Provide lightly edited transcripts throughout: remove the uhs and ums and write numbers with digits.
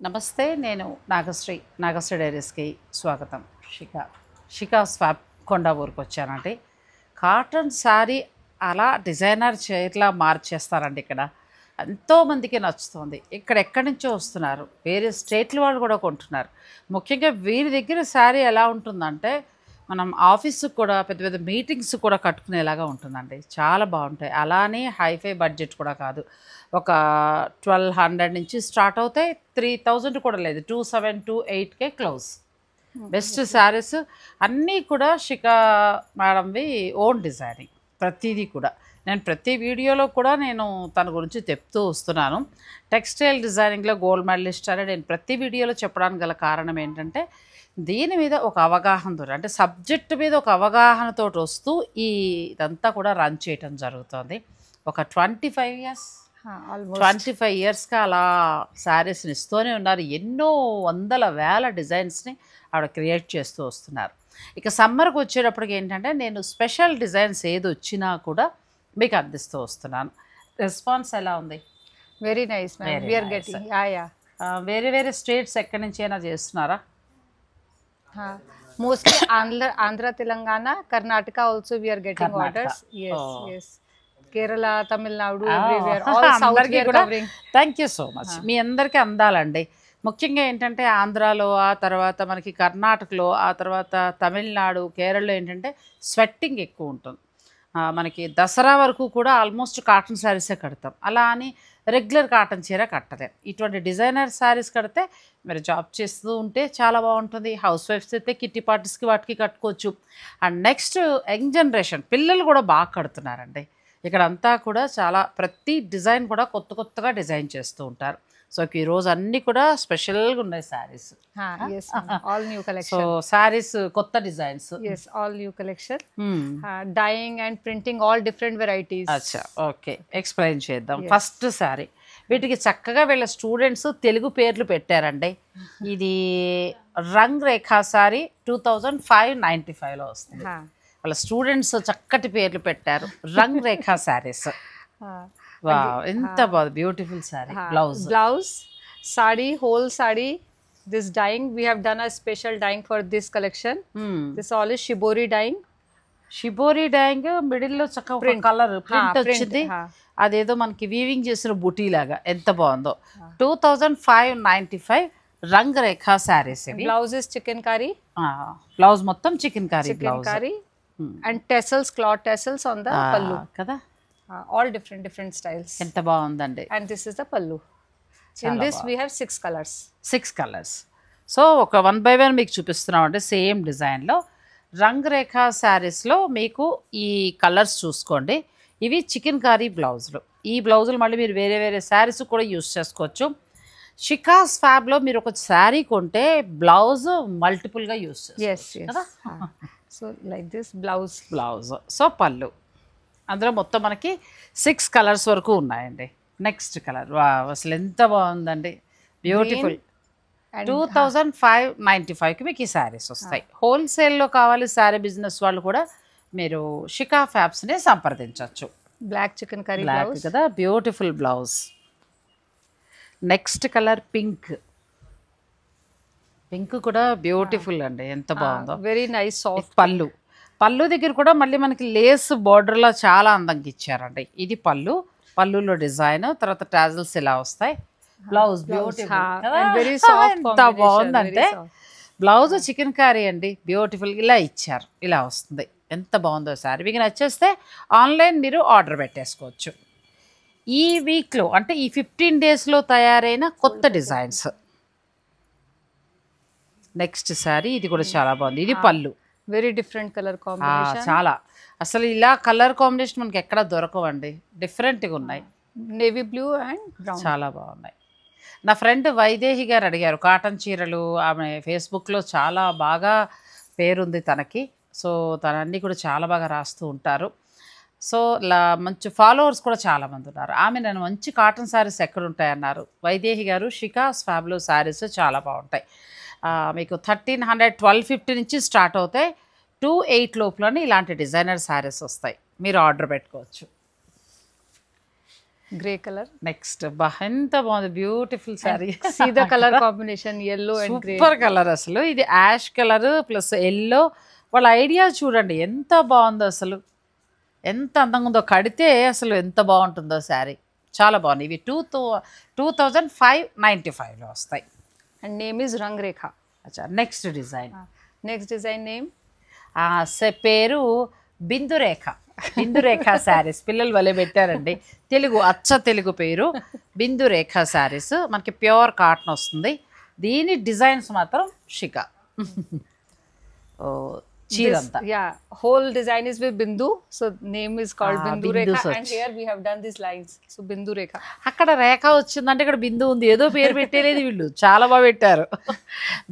నమస్తే, నేను నాగశ్రీ డైరీస్కి స్వాగతం. షికా స్వాప్ కొండాపూర్కి వచ్చానండి. కాటన్ శారీ అలా డిజైనర్ చైర్లా మార్చేస్తారండి. ఇక్కడ ఎంతోమందికి నచ్చుతుంది. ఇక్కడ ఎక్కడి నుంచో వస్తున్నారు, వేరే స్టేట్ల వాళ్ళు కూడా కొంటున్నారు. ముఖ్యంగా వీరి దగ్గర శారీ ఎలా ఉంటుందంటే మనం ఆఫీస్కి కూడా పెద్ద పెద్ద మీటింగ్స్ కూడా కట్టుకునేలాగా ఉంటుందండి. చాలా బాగుంటాయి. అలానే హైఫై బడ్జెట్ కూడా కాదు. ఒక 1200 నుంచి స్టార్ట్ అవుతాయి. 3000 కూడా లేదు, 2728కే క్లోజ్. బెస్ట్ శారీస్ అన్నీ కూడా షికా మేడంవి ఓన్ డిజైనింగ్. ప్రతిదీ కూడా నేను ప్రతి వీడియోలో కూడా నేను తన గురించి చెప్తూ వస్తున్నాను. టెక్స్టైల్ డిజైనింగ్లో గోల్డ్ మెడలిస్ట్ అని నేను ప్రతి వీడియోలో చెప్పడానికి గల కారణం ఏంటంటే దీని మీద ఒక అవగాహనతో, అంటే సబ్జెక్ట్ మీద ఒక అవగాహనతో వస్తూ ఇదంతా కూడా రన్ చేయటం జరుగుతుంది. ఒక 25 ఇయర్స్గా అలా శారీస్ని ఇస్తూనే ఉన్నారు. ఎన్నో వందల వేల డిజైన్స్ని ఆవిడ క్రియేట్ చేస్తూ వస్తున్నారు. ఇక సమ్మర్కి వచ్చేటప్పటికి ఏంటంటే నేను స్పెషల్ డిజైన్స్ ఏది వచ్చినా కూడా మీకు అందిస్తూ వస్తున్నాను. రెస్పాన్స్ ఎలా ఉంది? Very nice ma'am. We are getting వేరే వేరే స్టేట్స్ ఎక్కడి నుంచి అయినా చేస్తున్నారా? Mostly Andhra Telangana Karnataka also we are getting orders. yes Kerala Tamil Nadu everywhere all south we are covering. Thank you so much. మీ అందరికీ అందాలండి. ముఖ్యంగా ఏంటంటే ఆంధ్రాలో, ఆ తర్వాత మనకి కర్ణాటకలో, ఆ తర్వాత తమిళనాడు, కేరళలో ఏంటంటే స్వెట్టింగ్ ఎక్కువ ఉంటుంది. మనకి దసరా వరకు కూడా ఆల్మోస్ట్ కాటన్ శారీసే కడతాం. అలా అని రెగ్యులర్ కాటన్ చీర కట్టలేం. ఇటువంటి డిజైనర్ శారీస్ కడితే మీరు జాబ్ చేస్తూ ఉంటే చాలా బాగుంటుంది. హౌస్ వైఫ్స్ అయితే కిట్టి పార్టీస్కి వాటికి కట్టుకోవచ్చు. అండ్ నెక్స్ట్ యంగ్ జనరేషన్ పిల్లలు కూడా బాగా కడుతున్నారండి. ఇక్కడ అంతా కూడా చాలా ప్రతి డిజైన్ కూడా కొత్త కొత్తగా డిజైన్ చేస్తూ ఉంటారు. సో ఈరోజు అన్నీ కూడా స్పెషల్గా ఉన్నాయి saris. All new collection. So saris కొత్త designs. All new collection. Dyeing and printing all different varieties. అచ్చా, ఓకే, ఎక్స్ప్లెయిన్ చేద్దాం. ఫస్ట్ శారీ, వీటికి చక్కగా వీళ్ళ స్టూడెంట్స్ తెలుగు పేర్లు పెట్టారండి. ఇది రంగ్ రేఖా శారీ 2595లో వస్తుంది. వాళ్ళ స్టూడెంట్స్ చక్కటి పేర్లు పెట్టారు. రంగ్ రేఖా శారీస్. వావ్, ఎంత బాగుంది. Beautiful sorry. Blouse sorry, whole sorry. This dyeing we have done a special dyeing for this collection. This all is shibori dyeing. Shibori dyeing middle లో చక్కగా కలర్ ప్రింట్ వచ్చింది. అదేదో మనకి వీవింగ్ చేసిన బుటీ లాగా ఎంత బాగుందో. 2595 Rang Rekha saris. Blouse is chicken curry. Blouse మొత్తం chikankari blouse and tassels, cloth tassels on the pallu కదా. all different styles. ఎంత బాగుందండి. And this is the pallu. In this we have 6 colors. 6 colours. So ఒక 1 by 1 మీకు చూపిస్తున్నామంటే సేమ్ డిజైన్లో రంగ్ రేఖా శారీస్లో మీకు ఈ కలర్స్ చూసుకోండి. ఇవి చికెన్ కర్రీ బ్లౌజులు. ఈ బ్లౌజులు మళ్ళీ మీరు వేరే వేరే శారీస్ కూడా యూస్ చేసుకోవచ్చు. షికాస్ ఫ్యాబ్లో మీరు ఒక శారీ కొంటే బ్లౌజ్ మల్టిపుల్గా యూస్ చేసుకోవచ్చు. So like this blouse. So పళ్ళు అందులో మొత్తం మనకి 6 కలర్స్ వరకు ఉన్నాయండి. నెక్స్ట్ కలర్, అసలు ఎంత బాగుందండి, బ్యూటిఫుల్. 2595కి మీకు ఈ శారీస్ వస్తాయి. హోల్సేల్లో కావాలి శారీ బిజినెస్ వాళ్ళు కూడా మీరు షికా ఫ్యాబ్స్ని సంప్రదించవచ్చు. బ్లాక్ చికెన్ కర్రీ బ్లాక్ కదా, beautiful blouse. Next colour pink. Pink కూడా బ్యూటిఫుల్ అండి, ఎంత బాగుందో. Very nice soft. పళ్ళు దగ్గర కూడా మళ్ళీ మనకి లేస్ బార్డర్లో చాలా అందంగా ఇచ్చారండి. ఇది పళ్ళులో డిజైన్, తర్వాత టాజల్స్ ఇలా వస్తాయి. బ్లౌజ్ ఎంత బాగుందంటే బ్లౌజ్ చికెన్ కర్రీ అండి, బ్యూటిఫుల్ ఇలా ఇచ్చారు. ఇలా వస్తుంది, ఎంత బాగుందో సారీ. మీకు నచ్చేస్తే ఆన్లైన్ మీరు ఆర్డర్ పెట్టేసుకోవచ్చు. ఈ వీక్లో అంటే ఈ 15 డేస్లో తయారైన కొత్త డిజైన్స్. నెక్స్ట్ సారీ, ఇది కూడా చాలా బాగుంది. ఇది పళ్ళు, వెరీ డిఫరెంట్ కలర్ కాంబినేషన్. చాలా అసలు ఇలా కలర్ కాంబినేషన్ మనకి ఎక్కడ దొరకవండి, డిఫరెంట్గా ఉన్నాయి. నేవీ బ్లూ అండ్ బ్రౌన్, చాలా బాగున్నాయి. నా ఫ్రెండ్ వైదేహి గారు అడిగారు కాటన్ చీరలు. ఆమె ఫేస్బుక్లో చాలా బాగా పేరుంది తనకి. సో తనన్నీ కూడా చాలా బాగా రాస్తూ ఉంటారు. సో మంచి ఫాలోవర్స్ కూడా చాలామంది ఉన్నారు. ఆమె నన్ను మంచి కాటన్ శారీస్ ఎక్కడ ఉంటాయన్నారు. వైదేహి గారు షికాస్ ఫ్యాబ్లో శారీస్ చాలా బాగుంటాయి. మీకు 1300, 1250 నుంచి స్టార్ట్ అవుతాయి. 28 లోపలనే ఇలాంటి డిజైనర్ శారీస్ వస్తాయి, మీరు ఆర్డర్ పెట్టుకోవచ్చు. Grey colour. నెక్స్ట్ బా ఎంత బాగుంది, beautiful sari. See the colour combination yellow and grey. Super colour అసలు. ఇది యాష్ కలర్ ప్లస్ ఎల్లో. వాళ్ళ ఐడియా చూడండి ఎంత బాగుందో అసలు, ఎంత అందంగా ఉందో. కడితే అసలు ఎంత బాగుంటుందో శారీ. చాలా బాగుంది. ఇవి 2595లో వస్తాయి. And name is Rang Rekha. అచ్చా, next design. Next design name. పేరు బిందురేఖ. బిందురేఖ శారీస్. పిల్లలు వలె పెట్టారండి. తెలుగు, అచ్చ తెలుగు పేరు బిందురేఖ శారీస్. మనకి ప్యూర్ కాటన్ వస్తుంది. దీని డిజైన్స్ మాత్రం షికా. ఓ చీరంతా. Yeah, whole design is with Bindu. So name is called Bindu Bindu Rekha. search. And here we have done these lines. So Bindu Rekha. అక్కడ రేఖ వచ్చిందంటే ఇక్కడ బిందు ఉంది. ఏదో పేరు పెట్టేలేదు వీళ్ళు, చాలా బాగా పెట్టారు.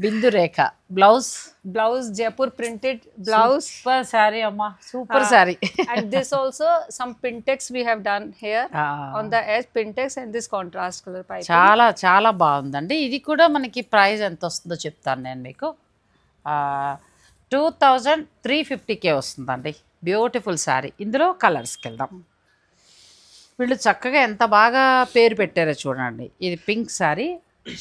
Bindu Rekha. Blouse Blouse Jaipur printed blouse. Super sari అమ్మా, super sari. And this also some pintex we have done here on the edge, pintex and this contrast color piping. చాలా చాలా బాగుందండి. ఇది కూడా మనకి ప్రైస్ ఎంత వస్తుందో చెప్తాను నేను మీకు. 2350K వస్తుందండి. బ్యూటిఫుల్ శారీ. ఇందులో కలర్స్కి వెళ్దాం. వీళ్ళు చక్కగా ఎంత బాగా పేరు పెట్టారో చూడండి. ఇది పింక్ శారీ.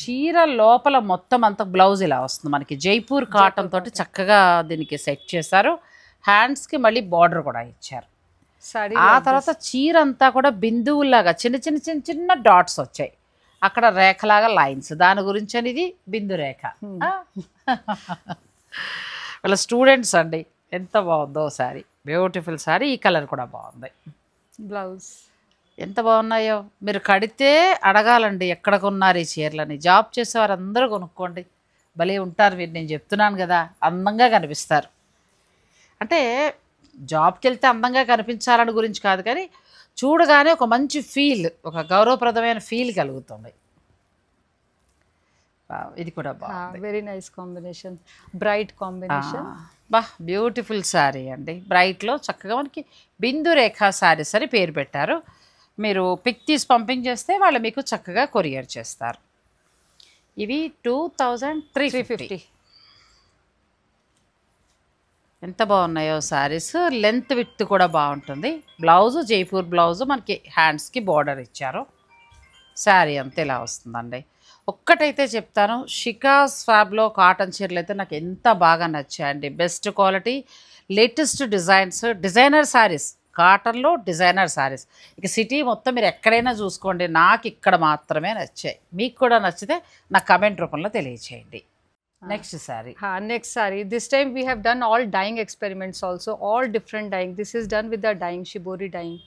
చీర లోపల మొత్తం అంతా బ్లౌజ్ ఇలా వస్తుంది మనకి. జైపూర్ కాటన్ తోటి చక్కగా దీనికి సెట్ చేశారు. హ్యాండ్స్కి మళ్ళీ బార్డర్ కూడా ఇచ్చారు. Saree ఆ తర్వాత చీర అంతా కూడా బిందువులాగా చిన్న చిన్న చిన్న చిన్న డాట్స్ వచ్చాయి. అక్కడ రేఖలాగా లైన్స్. దాని గురించి అనేది బిందు రేఖ. వాళ్ళ స్టూడెంట్స్ అండి. ఎంత బాగుందో శారీ, బ్యూటిఫుల్ శారీ. ఈ కలర్ కూడా బాగుంది. blouse. ఎంత బాగున్నాయో. మీరు కడితే అడగాలండి ఎక్కడ కొన్నారు ఈ చీరలని. జాబ్ చేసేవారు అందరూ కొనుక్కోండి, భలే ఉంటారు మీరు. నేను చెప్తున్నాను కదా, అందంగా కనిపిస్తారు. అంటే జాబ్కి వెళ్తే అందంగా కనిపించాలని గురించి కాదు, కానీ చూడగానే ఒక మంచి ఫీల్, ఒక గౌరవప్రదమైన ఫీల్ కలుగుతుంది. ఇది కూడా బాగుంది. Very nice combination. Bright combination. బా బ్యూటిఫుల్ శారీ అండి. బ్రైట్లో చక్కగా మనకి బిందు రేఖ శారీస్ అని పేరు పెట్టారు. మీరు పిక్ తీసి పంపించేస్తే వాళ్ళు మీకు చక్కగా కొరియర్ చేస్తారు. ఇవి 2350. ఎంత బాగున్నాయో శారీస్. లెంత్ విత్ కూడా బాగుంటుంది. బ్లౌజు జైపూర్ బ్లౌజు మనకి హ్యాండ్స్కి బార్డర్ ఇచ్చారు. శారీ అంతా ఇలా వస్తుందండి. ఒక్కటైతే చెప్తాను, షికా స్వాబ్లో కాటన్ చీరలు అయితే నాకు ఎంత బాగా నచ్చాయండి. Best quality, latest designs, designer saris. కాటన్లో డిజైనర్ శారీస్ ఇక సిటీ మొత్తం మీరు ఎక్కడైనా చూసుకోండి. నాకు ఇక్కడ మాత్రమే నచ్చాయి. మీకు కూడా నచ్చితే నా కమెంట్ రూపంలో తెలియచేయండి. Next sari. Next saree. This time we have done all dyeing experiments also. All different dyeing. This is done with the dyeing, shibori dyeing.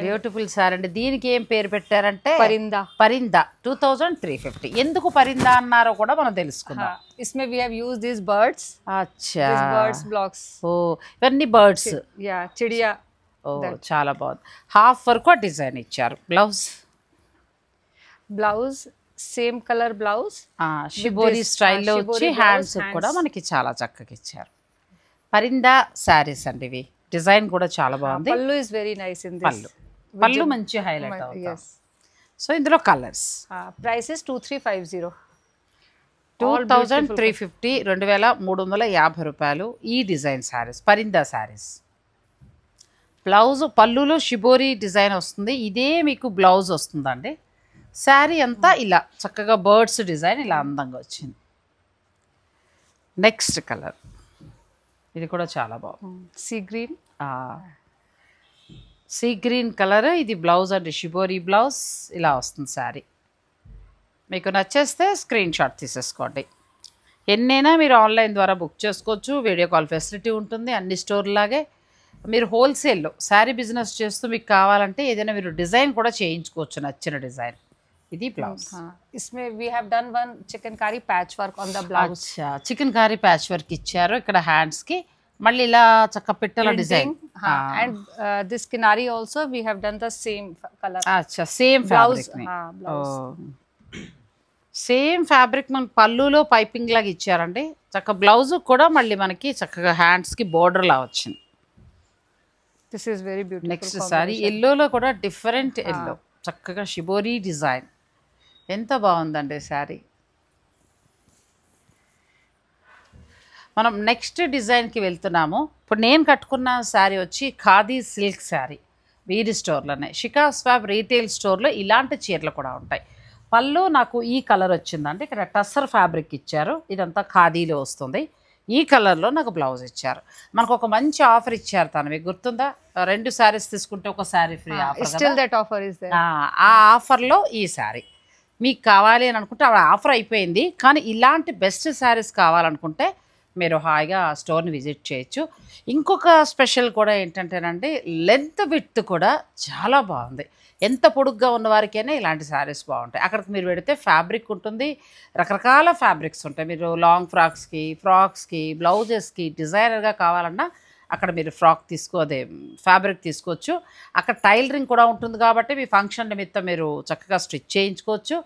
Beautiful sari అండి. దీనికి ఏం పేరు పెట్టారంటే Parinda. పరిందా. 2350. ఎందుకు పరిందా అన్నారో కూడా మనం తెలుసుకుందాం. इसमें we have used these birds. అచ్చా, These birds blocks. ఓ ఇవన్నీ బర్డ్స్. Yeah, chidiya. ఓ చాలా బాగుంది. హాఫ్ వరకు డిజైన్ ఇచ్చారు. Blouse Blouse same color blouse. Shibori స్టైల్లో వచ్చి హ్యాండ్స్ కూడా మనకి చాలా చక్కగా ఇచ్చారు. పరిందా శారీస్ అండి ఇవి. డిజైన్ కూడా చాలా బాగుంది. Pallu is very nice in this. పళ్ళు మంచి హైలైట్ అవుతుంది. సో ఇందులో కలర్స్. Price is 2350. 2350, 2350 రూపాయలు. ఈ డిజైన్ శారీస్ పరిందా శారీస్. బ్లౌజ్ పళ్ళులో షిబోరి డిజైన్ వస్తుంది. ఇదే మీకు బ్లౌజ్ వస్తుందండి. శారీ అంతా ఇలా చక్కగా బర్డ్స్ డిజైన్ ఇలా అందంగా వచ్చింది. Next colour. ఇది కూడా చాలా బాగుంది. Sea green. Sea green colour. ఇది బ్లౌజ్ అండి, షిబోరి బ్లౌజ్ ఇలా వస్తుంది శారీ. మీకు నచ్చేస్తే స్క్రీన్ షాట్ తీసేసుకోండి. ఎన్నైనా మీరు ఆన్లైన్ ద్వారా బుక్ చేసుకోవచ్చు. వీడియో కాల్ ఫెసిలిటీ ఉంటుంది అన్ని స్టోర్లాగే. మీరు హోల్సేల్లో శారీ బిజినెస్ చేస్తూ మీకు కావాలంటే ఏదైనా మీరు డిజైన్ కూడా చేయించుకోవచ్చు, నచ్చిన డిజైన్. ఇది బ్లౌజ్. इसमें we have done one chicankari patch work on the blouse. Chikankari patch work ఇచ్చారు ఇక్కడ హ్యాండ్స్కి. మళ్ళీ ఇలా చక్క పెట్టల design. And this kinari also we have done the same color. అచ్చా, same Blouse. Fabric. Same fabric మనకి పళ్ళులో పైపింగ్ లాగా ఇచ్చారండి. చక్క బ్లౌజ్ కూడా మళ్ళీ మనకి చక్కగా హ్యాండ్స్కి బోర్డర్ లా వచ్చింది. This is very beautiful. Next sari ఎల్లోలో కూడా డిఫరెంట్ ఎల్లో, చక్కగా షిబోరి డిజైన్. ఎంత బాగుందండి శారీ. మనం నెక్స్ట్ డిజైన్కి వెళ్తున్నాము. ఇప్పుడు నేను కట్టుకున్న శారీ వచ్చి ఖాదీ సిల్క్ శారీ. వీరి స్టోర్లోనే షికా స్వాప్ రీటైల్ స్టోర్లో ఇలాంటి చీరలు కూడా ఉంటాయి. పళ్ళు నాకు ఈ కలర్ వచ్చిందంటే ఇక్కడ టస్సర్ ఫ్యాబ్రిక్ ఇచ్చారు, ఇదంతా ఖాదీలో వస్తుంది. ఈ కలర్లో నాకు బ్లౌజ్ ఇచ్చారు. మనకు ఒక మంచి ఆఫర్ ఇచ్చారు తను, మీకు గుర్తుందా? 2 శారీస్ తీసుకుంటే ఒక sari free offer. Still that offer is there. ఆ ఆఫర్లో ఈ శారీ మీకు కావాలి అని అనుకుంటే ఆ ఆఫర్ అయిపోయింది. కానీ ఇలాంటి బెస్ట్ శారీస్ కావాలనుకుంటే మీరు హాయిగా ఆ స్టోర్ని విజిట్ చేయొచ్చు. ఇంకొక స్పెషల్ కూడా ఏంటంటేనండి, లెంత్ విడ్త్ కూడా చాలా బాగుంది. ఎంత పొడుగ్గా ఉన్న వారికైనా ఇలాంటి శారీస్ బాగుంటాయి. అక్కడికి మీరు పెడితే ఫ్యాబ్రిక్ ఉంటుంది, రకరకాల ఫ్యాబ్రిక్స్ ఉంటాయి. మీరు లాంగ్ ఫ్రాక్స్కి బ్లౌజెస్కి డిజైనర్గా కావాలన్నా అక్కడ మీరు ఫ్యాబ్రిక్ తీసుకోవచ్చు. అక్కడ టైలరింగ్ కూడా ఉంటుంది కాబట్టి మీ ఫంక్షన్ నిమిత్తం మీరు చక్కగా స్టిచ్ చేయించుకోవచ్చు.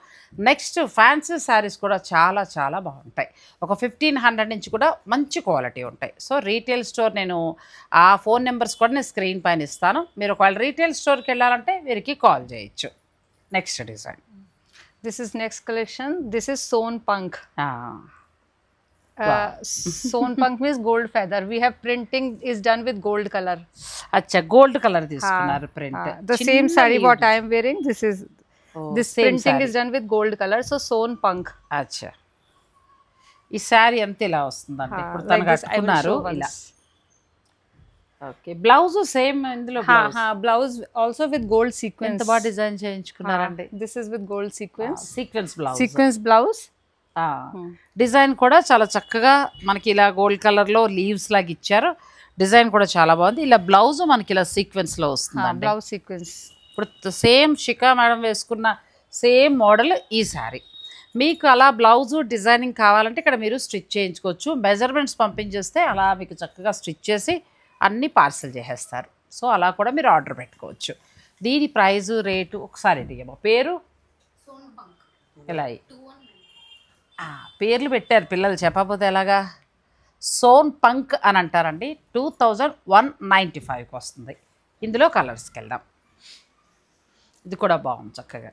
నెక్స్ట్ ఫ్యాన్సీ శారీస్ కూడా చాలా చాలా బాగుంటాయి. ఒక 1500 నుంచి కూడా మంచి క్వాలిటీ ఉంటాయి. సో రీటైల్ స్టోర్ నేను ఆ ఫోన్ నెంబర్స్ కూడా నేను స్క్రీన్ పైన ఇస్తాను. మీరు ఒకవేళ రీటైల్ స్టోర్కి వెళ్ళాలంటే వీరికి కాల్ చేయొచ్చు. Next design, this is next collection. This is son punk. Son punk means gold feather. We have printing is done with gold color. అచ్చా, గోల్డ్ కలర్ తీసుకున్నారు print. The same saree what I am wearing, this printing is done with gold color, so son punk. అచ్చా, ఈ శారీ అంతా ఇలా వస్తుందండి. ఇప్పుడు తను కట్టుకున్నారు ఇలా. ఓకే, బ్లౌజ్ సేమ్ ఇందులో blouse also with gold sequence. ఎంత బాగా డిజైన్ చేయించుకున్నారండి. This is with gold sequence blouse. Design కూడా చాలా చక్కగా మనకి ఇలా గోల్డ్ కలర్లో లీవ్స్ లాగా ఇచ్చారు. డిజైన్ కూడా చాలా బాగుంది. ఇలా బ్లౌజ్ మనకి ఇలా సీక్వెన్స్లో వస్తుంది. బ్లౌజ్ సీక్వెన్స్ ఇప్పుడు సేమ్ షికా మేడం వేసుకున్న సేమ్ మోడల్ ఈ శారీ. మీకు అలా బ్లౌజు డిజైనింగ్ కావాలంటే ఇక్కడ మీరు స్టిచ్ చేయించుకోవచ్చు. మెజర్మెంట్స్ పంపించేస్తే అలా మీకు చక్కగా స్టిచ్ చేసి అన్నీ పార్సల్ చేసేస్తారు. సో అలా కూడా మీరు ఆర్డర్ పెట్టుకోవచ్చు. దీని ప్రైజు రేటు ఒకసారి ఇదిగేమో పేరు ఇలా పేర్లు పెట్టారు పిల్లలు, చెప్పకపోతే ఎలాగా. సోన్ పంక్ అని అంటారండి. 2195కి వస్తుంది. ఇందులో కలర్స్కి వెళ్దాం. ఇది కూడా బాగుంది చక్కగా.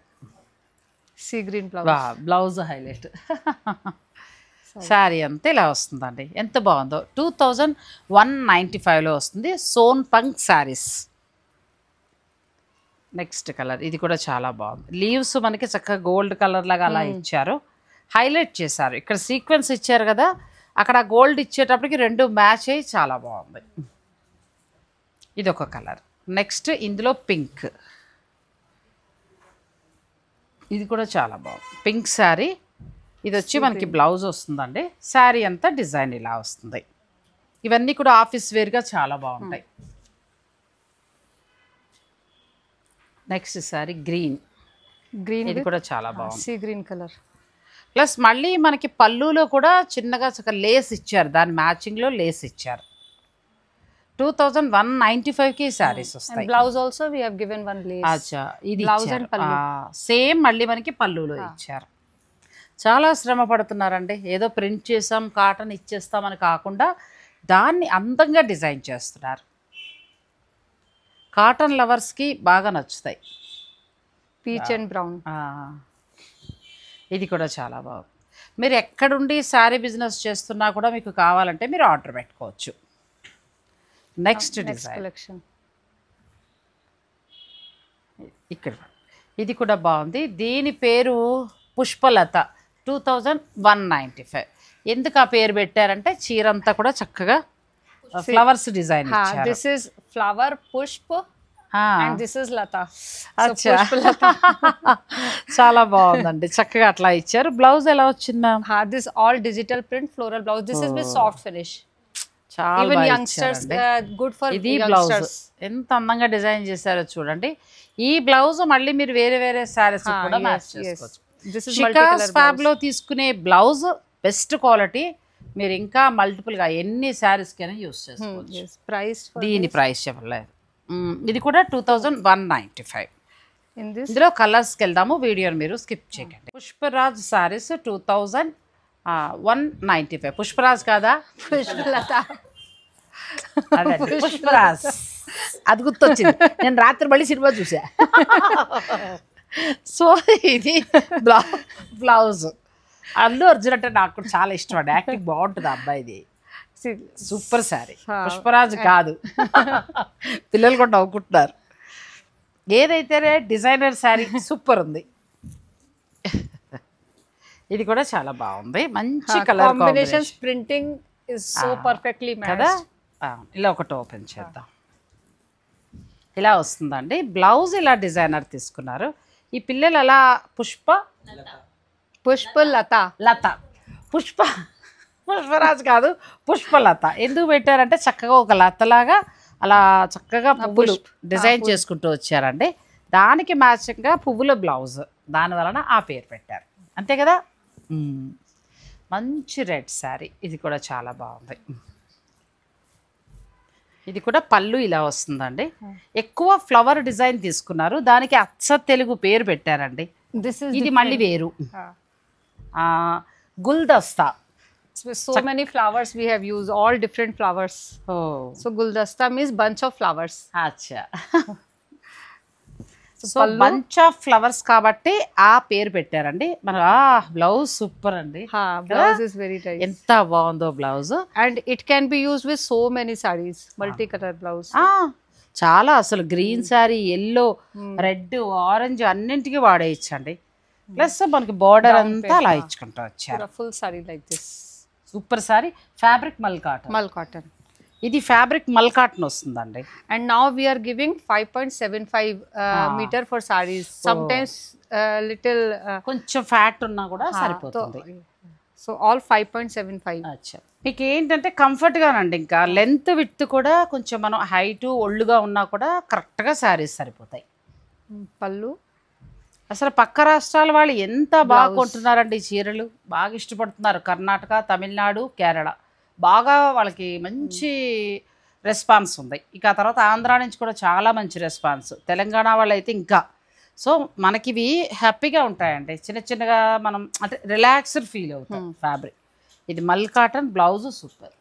Sea green blouse highlight. Sari అంతా ఇలా వస్తుందండి. ఎంత బాగుందో. 2195లో వస్తుంది. సోన్ పంక్ శారీస్. నెక్స్ట్ కలర్, ఇది కూడా చాలా బాగుంది. లీవ్స్ మనకి చక్కగా గోల్డ్ కలర్ లాగా అలా ఇచ్చారు, హైలైట్ చేశారు. ఇక్కడ సీక్వెన్స్ ఇచ్చారు కదా, అక్కడ గోల్డ్ ఇచ్చేటప్పటికి రెండు మ్యాచ్ అయ్యి చాలా బాగుంది. ఇది ఒక కలర్. నెక్స్ట్ ఇందులో పింక్, ఇది కూడా చాలా బాగుంది. పింక్ శారీ. ఇది వచ్చి మనకి బ్లౌజ్ వస్తుందండి. శారీ అంతా డిజైన్ ఇలా వస్తుంది. ఇవన్నీ కూడా ఆఫీస్ వేర్గా చాలా బాగుంటాయి. Next sari green. ఇది కూడా చాలా బాగుంది. Sea green colour. ప్లస్ మళ్ళీ మనకి పళ్ళులో కూడా చిన్నగా లేస్ ఇచ్చారు, దాని మ్యాచింగ్లో లేస్ ఇచ్చారు. 2195కి శారీస్ వస్తాయి. Blouse also we have given one lace. అచ్చా, ఇది సేమ్ మళ్ళీ మనకి పళ్ళులో ఇచ్చారు. చాలా శ్రమ పడుతున్నారండి. ఏదో ప్రింట్ చేసాం కాటన్ ఇచ్చేస్తామని కాకుండా దాన్ని అందంగా డిజైన్ చేస్తున్నారు. కాటన్ లవర్స్కి బాగా నచ్చుతాయి. Peach and brown. ఇది కూడా చాలా బాగుంది. మీరు ఎక్కడుండి శారీ బిజినెస్ చేస్తున్నా కూడా మీకు కావాలంటే మీరు ఆర్డర్ పెట్టుకోవచ్చు. నెక్స్ట్ డిజైన్ ఇక్కడ, ఇది కూడా బాగుంది. దీని పేరు పుష్పలత. 2195. ఎందుకు ఆ పేరు పెట్టారంటే చీరంతా కూడా చక్కగా ఫ్లవర్స్ డిజైన్ ఇచ్చారు. This is flower Pushpa and this is lata. అచ్చా, చాలా బాగుందండి. చక్కగా అట్లా ఇచ్చారు. బ్లౌజ్ ఎలా వచ్చింది ma'am? This all digital print floral blouse. This is with soft finish. చాలా even youngsters good for ఇది బ్లౌజ్ ఎంత అందంగా డిజైన్ చేశారో చూడండి. ఈ బ్లౌజ్ మళ్ళీ మీరు వేరే వేరే శారీస్ కూడా మ్యాచ్ చేసుకోవచ్చు. షికా స్వాప్ లో తీసుకునే బ్లౌజ్ బెస్ట్ క్వాలిటీ. మీరు ఇంకా మల్టిపుల్ గా ఎన్ని శారీస్ కైనా యూస్ చేసుకోవచ్చు. దీని ప్రైస్ చెప్పలేదు. ఇది కూడా 2195. ఇందులో కలర్స్కి వెళ్దాము. వీడియోని మీరు స్కిప్ చేయకండి. పుష్పరాజ్ శారీస్ 2195. పుష్పరాజ్ కాదా, పుష్పలత. అదండి పుష్పరాజ్. అది గుర్తొచ్చింది, నేను రాత్రి మళ్ళీ సినిమా చూసా. సో ఇది బ్లౌజ్. అల్లు అర్జున్ అంటే నాకు కూడా చాలా ఇష్టం అండి. యాక్టింగ్ బాగుంటుంది అబ్బాయిది. సూపర్ శారీ. పుష్పరాజ్ కాదు, పిల్లలు కూడా నవ్వుకుంటున్నారు. ఏదైతేనే డిజైనర్ శారీ సూపర్ ఉంది. ఇది కూడా చాలా బాగుంది, మంచి colour combinations, printing is so perfectly కదా. మ్యాచ్డ్. ఇలా ఒకటి ఓపెన్ చేద్దాం. ఇలా వస్తుందండి బ్లౌజ్. ఇలా డిజైనర్ తీసుకున్నారు. ఈ పిల్లలు అలా పుష్పలత పుష్పరాజ్ కాదు, పుష్పలత ఎందుకు పెట్టారంటే చక్కగా ఒక లతలాగా అలా చక్కగా పువ్వులు డిజైన్ చేసుకుంటూ వచ్చారండి. దానికి మ్యాచింగ్గా పువ్వుల బ్లౌజ్, దాని వలన ఆ పేరు పెట్టారు అంతే కదా. మంచి రెడ్ శారీ, ఇది కూడా చాలా బాగుంది. ఇది కూడా పళ్ళు ఇలా వస్తుందండి. ఎక్కువ ఫ్లవర్ డిజైన్ తీసుకున్నారు, దానికి అచ్చ తెలుగు పేరు పెట్టారండి. ఇది మళ్ళీ వేరు. గుల్దస్తా. So many flowers we have used, all different flowers. So guldasta means bunch of flowers. అచ్చా. సో బంచ్ ఆఫ్ ఫ్లవర్స్ కాబట్టి ఆ పేరు పెట్టారండి. మన బ్లౌజ్ సూపర్ అండి. Blouse is very nice. ఎంత బాగుందో blouse. And it can be used with so many sarees, multicolor blouse. చాలా అసలు green sari, yellow, red, orange అన్నింటికి వాడేయచ్చండి. ప్లస్ మనకి బార్డర్ అంతా అలా ఇచ్చుకుంటూ వచ్చారు. Full saree like this. Super sorry. Fabric మల్ కాటన్. ఇది ఫ్యాబ్రిక్ మల్ కాటన్ వస్తుందండి. And now we are giving 5.75 meter for sarees. Sometimes little కొంచెం ఫ్యాట్ ఉన్నా కూడా సరిపోతుంది. So all 5.75. అచ్చా. మీకు ఏంటంటే కంఫర్ట్గానండి. ఇంకా లెంత్ విడ్త్ కూడా కొంచెం మనం హైట్ ఒళ్ళుగా ఉన్నా కూడా కరెక్ట్గా శారీస్ సరిపోతాయి. పళ్ళు. అసలు పక్క రాష్ట్రాల వాళ్ళు ఎంత బాగా కొంటున్నారండి చీరలు, బాగా ఇష్టపడుతున్నారు. కర్ణాటక, తమిళనాడు, కేరళ బాగా వాళ్ళకి మంచి రెస్పాన్స్ ఉంది. ఇక ఆ తర్వాత ఆంధ్ర నుంచి కూడా చాలా మంచి రెస్పాన్స్, తెలంగాణ వాళ్ళు అయితే ఇంకా. సో మనకి ఇవి హ్యాపీగా ఉంటాయండి, చిన్న చిన్నగా మనం అంటే రిలాక్స్డ్ ఫీల్ అవుతాం. ఫ్యాబ్రిక్ ఇది మల్ cotton, blouse super.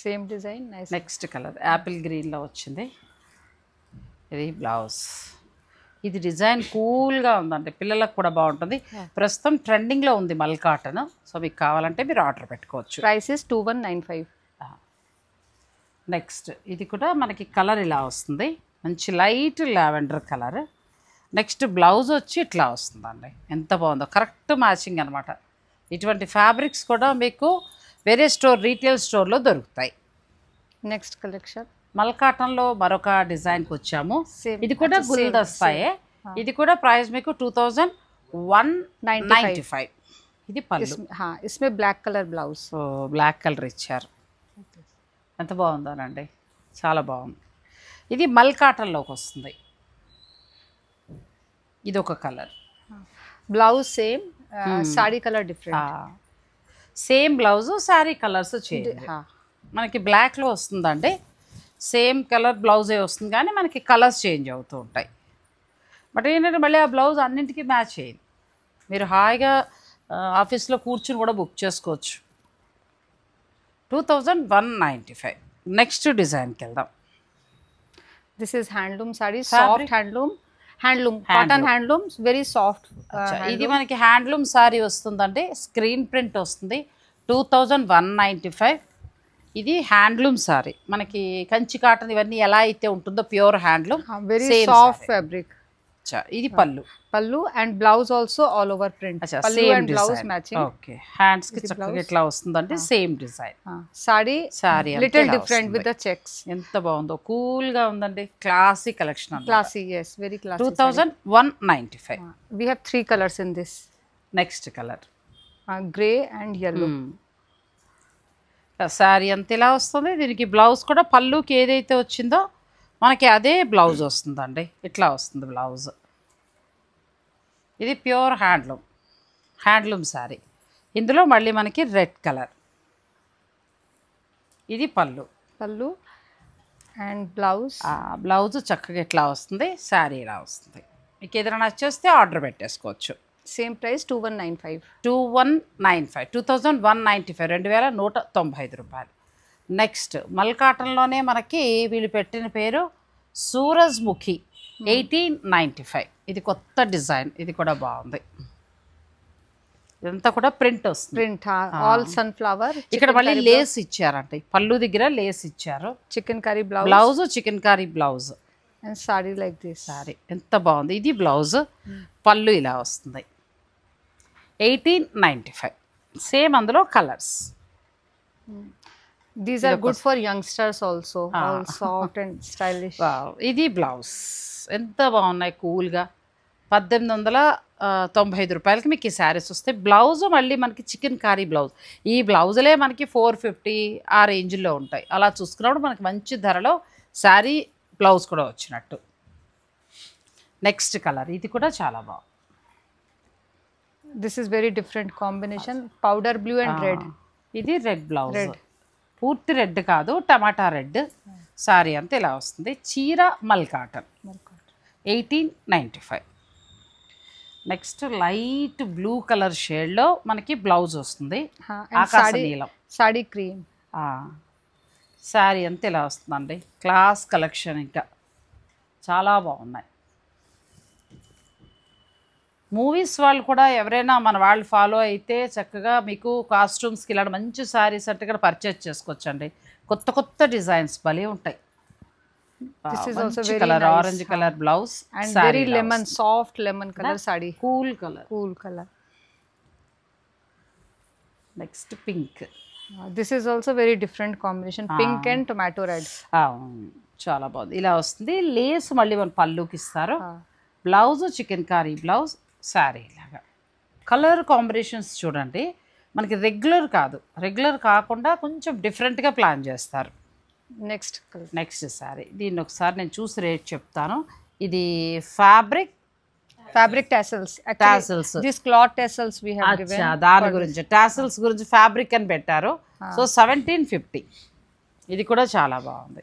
Same design. Next colour Apple గ్రీన్లో వచ్చింది. ఇది బ్లౌజ్. ఇది డిజైన్ కూల్గా ఉందండి, పిల్లలకు కూడా బాగుంటుంది. ప్రస్తుతం ట్రెండింగ్లో ఉంది మల్ కాటన్. సో మీకు కావాలంటే మీరు ఆర్డర్ పెట్టుకోవచ్చు. Price is 2195. నెక్స్ట్ ఇది కూడా మనకి కలర్ ఇలా వస్తుంది, మంచి light lavender colour. Next blouse వచ్చి ఇట్లా వస్తుందండి, ఎంత బాగుందో, కరెక్ట్ మ్యాచింగ్ అనమాట. ఇటువంటి ఫ్యాబ్రిక్స్ కూడా మీకు వేరే రీటైల్ స్టోర్లో దొరుకుతాయి. నెక్స్ట్ కలెక్షన్ మల్ కాటన్లో మరొక డిజైన్కి వచ్చాము. ఇది కూడా గుల్దస్తాయే. ఇది కూడా ప్రైస్ మీకు 2195. ఇది పళ్ళు. ఇస్మే black colour blouse. Black colour ఇచ్చారు, ఎంత బాగుందోనండి, చాలా బాగుంది. ఇది మల్ కాటన్లోకి వస్తుంది. ఇది ఒక colour. Blouse same, sorry colour different. Same blouse, sari colours change. మనకి బ్లాక్లో వస్తుందండి, సేమ్ కలర్ బ్లౌజే వస్తుంది కానీ మనకి కలర్స్ చేంజ్ అవుతూ ఉంటాయి. బట్ ఏంటంటే మళ్ళీ ఆ బ్లౌజ్ అన్నింటికి మ్యాచ్ అయ్యింది. మీరు హాయిగా ఆఫీస్లో కూర్చుని కూడా బుక్ చేసుకోవచ్చు. 2195. నెక్స్ట్ డిజైన్కి వెళ్దాం. This is handloom sorry, soft handloom cotton handloom, very soft. ఇది మనకి హ్యాండ్లూమ్ సారీ వస్తుందండి, స్క్రీన్ ప్రింట్ వస్తుంది. 2195. ఇది హ్యాండ్లూమ్ సారీ. మనకి కంచి కాటన్ ఇవన్నీ ఎలా అయితే ఉంటుందో pure handloom, very soft fabric. ఇది pallu and blouse also all over print. Pallu and blouse matching. Okay, hands కి చక్కగా ఇట్లా వస్తుందండి, same design. Sari little different with the checks. ఎంత బాగుందో, కూల్ గా ఉందండి, classy collection. Classy, yes, very classy. 2195. We have 3 colors in this. Next colour grey and yellow. Sari అంత ఇలా వస్తుంది. దీనికి బ్లౌజ్ కూడా పళ్ళుకి ఏదైతే వచ్చిందో మనకి అదే బ్లౌజ్ వస్తుందండి, ఇట్లా వస్తుంది బ్లౌజ్. ఇది ప్యూర్ హ్యాండ్లూమ్ శారీ. ఇందులో మళ్ళీ మనకి రెడ్ కలర్. ఇది పళ్ళు అండ్ బ్లౌజ్ చక్కగా ఇట్లా వస్తుంది, శారీ ఇలా వస్తుంది. మీకు ఏదైనా నచ్చేస్తే ఆర్డర్ పెట్టేసుకోవచ్చు. Same price 2195. 2195, 2195 రూపాయలు. నెక్స్ట్ మల్ కాటన్లోనే మనకి వీళ్ళు పెట్టిన పేరు సూరజ్ముఖి, 1895. ఇది కొత్త డిజైన్, ఇది కూడా బాగుంది. ఇదంతా కూడా ప్రింట్ వస్తుంది, ఆల్ సన్ఫ్లవర్. ఇక్కడ మళ్ళీ లేస్ ఇచ్చారంట, పళ్ళు దగ్గర లేస్ ఇచ్చారు. Chicken curry blouse, chicken curry blouse. And sari like this. Sorry ఎంత బాగుంది. ఇది బ్లౌజ్, పళ్ళు ఇలా వస్తుంది. 1895. సేమ్ అందులో colours. These are good for youngsters also. All soft and stylish. ఇది బ్లౌజ్ ఎంత బాగున్నాయి కూల్గా. 1895 రూపాయలకి మీకు ఈ శారీస్ వస్తాయి. బ్లౌజ్ మళ్ళీ మనకి చికెన్ కారీ బ్లౌజ్. ఈ బ్లౌజులే మనకి 450 ఆ రేంజ్లో ఉంటాయి. అలా చూసుకున్నప్పుడు మనకి మంచి ధరలో శారీ బ్లౌజ్ కూడా వచ్చినట్టు. నెక్స్ట్ కలర్ ఇది కూడా చాలా బాగుంది. This is very different combination. Powder blue and red. ఇది రెడ్ బ్లౌజ్, పూర్తి రెడ్ కాదు, టమాటా రెడ్. సారీ అంతా ఇలా వస్తుంది. చీర మల్ cotton 1895. Next light blue colour షేడ్లో మనకి బ్లౌజ్ వస్తుంది. ఆకాశ నీలం సాడీ క్రీమ్. శారీ అంతా ఇలా వస్తుందండి. క్లాస్ కలెక్షన్ ఇంకా చాలా బాగున్నాయి. మూవీస్ వాళ్ళు కూడా ఎవరైనా మన వాళ్ళు ఫాలో అయితే చక్కగా మీకు కాస్ట్యూమ్స్కి ఇలాంటి మంచి శారీస్ అంటే కూడా పర్చేజ్ చేసుకోవచ్చండి. కొత్త కొత్త డిజైన్స్ భలే ఉంటాయి. This is also very colour nice. Orange colour blouse And very lemon, soft lemon color sari. Cool colour. Cool color. Next pink. This is also very different combination. Pink and tomato red. చాలా బాగుంది. ఇలా వస్తుంది. Lay's మళ్ళీ మన పళ్ళుకి ఇస్తారు. Blouse chikankari blouse, sari ఇలాగా. Colour combinations చూడండి మనకి రెగ్యులర్ కాదు, రెగ్యులర్ కాకుండా కొంచెం డిఫరెంట్గా ప్లాన్ చేస్తారు. Next color. నెక్స్ట్ శారీ దీన్ని ఒకసారి నేను చూసి రేట్ చెప్తాను. ఇది fabric tassels. Tassels. These cloth tassels we have given. దాని గురించి టాసిల్స్ గురించి ఫ్యాబ్రిక్ అని పెట్టారు. సో 1750. ఇది కూడా చాలా బాగుంది.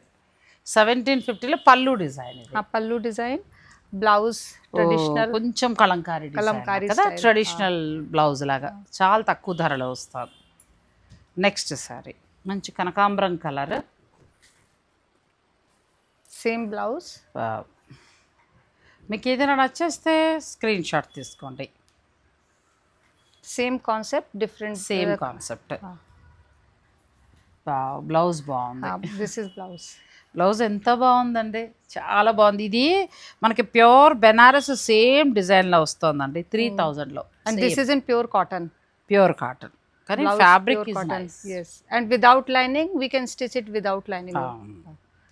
1750లో పళ్ళు డిజైన్. ఇది పళ్ళు డిజైన్, బ్లౌజ్ ట్రెడిషనల్, కొంచెం కలంకారీ కలంకారీ కదా, ట్రెడిషనల్ బ్లౌజ్ లాగా చాలా తక్కువ ధరలో వస్తుంది. నెక్స్ట్ శారీ మంచి కనకాంబరం కలర్, సేమ్ బ్లౌజ్. మీకు ఏదైనా నచ్చేస్తే స్క్రీన్ షాట్ తీసుకోండి. Same concept, different same concept. Blouse బాగుంది. This is blouse. బ్లౌజ్ ఎంత బాగుందండి, చాలా బాగుంది. ఇది మనకి ప్యూర్ బెనారస్ సేమ్ డిజైన్లో వస్తుందండి. 3000లో. And this is in pure cotton. Pure cotton కానీ fabric is nice. yes, and without lining we can stitch it without lining.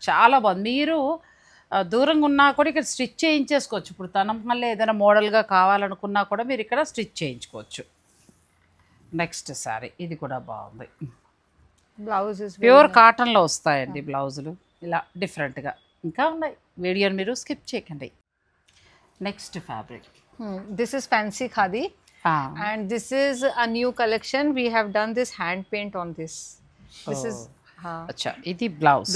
చాలా బాగుంది. మీరు దూరంగా ఉన్నా కూడా ఇక్కడ స్టిచ్ చేయించేసుకోవచ్చు. ఇప్పుడు తనం మళ్ళీ ఏదైనా మోడల్గా కావాలనుకున్నా కూడా మీరు ఇక్కడ స్టిచ్ చేయించుకోవచ్చు. నెక్స్ట్ శారీ ఇది కూడా బాగుంది. బ్లౌజ్ ఇస్ ప్యూర్ కాటన్లో వస్తాయండి బ్లౌజులు ఇలా డిఫరెంట్గా. ఇంకా ఉన్నాయి, వీడియోని మీరు స్కిప్ చేయకండి. Next fabric. This is fancy khadi. And this is a new collection. We have done this hand paint on this. This is అచ్చా ఇది బ్లౌజ్.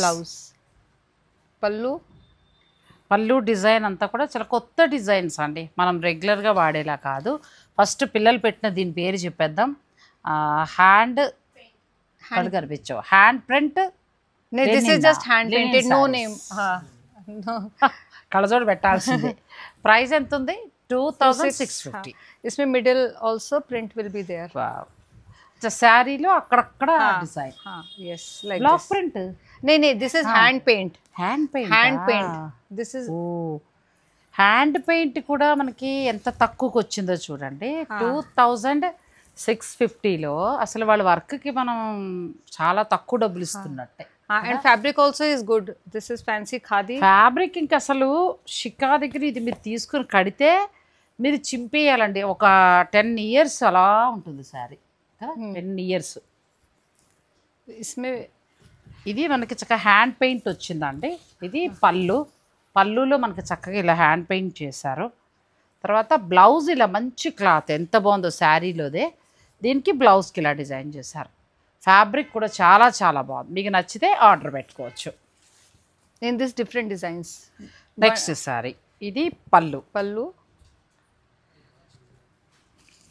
పళ్ళు డిజైన్ అంతా కూడా చాలా కొత్త డిజైన్స్ అండి, మనం రెగ్యులర్గా వాడేలా కాదు. ఫస్ట్ పిల్లలు పెట్టిన దీని పేరు చెప్పేద్దాం. హ్యాండ్ కనిపించవు, hand print. This is just hand painted, no name. కళ్ళజోడు పెట్టాల్సింది. ప్రైస్ ఎంత ఉంది? 2650. इसमें middle also print will be there. శారీలో అక్కడక్కడ design. Yes, like block print. नहीं, this is hand paint. Hand paint. This is hand paint కూడా మనకి ఎంత తక్కువకి వచ్చిందో చూడండి. 2650లో అసలు వాళ్ళ వర్క్కి మనం చాలా తక్కువ డబ్బులు ఇస్తున్నట్టే. And fabric also is good. This is fancy khadi. Fabric ఇంకా అసలు షికా దగ్గర ఇది మీరు తీసుకుని కడితే మీరు చింపేయాలండి. ఒక 10 years అలా ఉంటుంది శారీ కదా, 10 years. ఇది మనకి చక్కగా హ్యాండ్ పెయింట్ వచ్చిందండి. ఇది పళ్ళులో మనకి చక్కగా ఇలా హ్యాండ్ పెయింట్ చేశారు. తర్వాత బ్లౌజ్ ఇలా మంచి క్లాత్ ఎంత బాగుందో శారీలోదే, దీనికి బ్లౌజ్కి ఇలా డిజైన్ చేశారు. ఫ్యాబ్రిక్ కూడా చాలా చాలా బాగుంది. మీకు నచ్చితే ఆర్డర్ పెట్టుకోవచ్చు. In this different designs. Next sari ఇది పళ్ళు.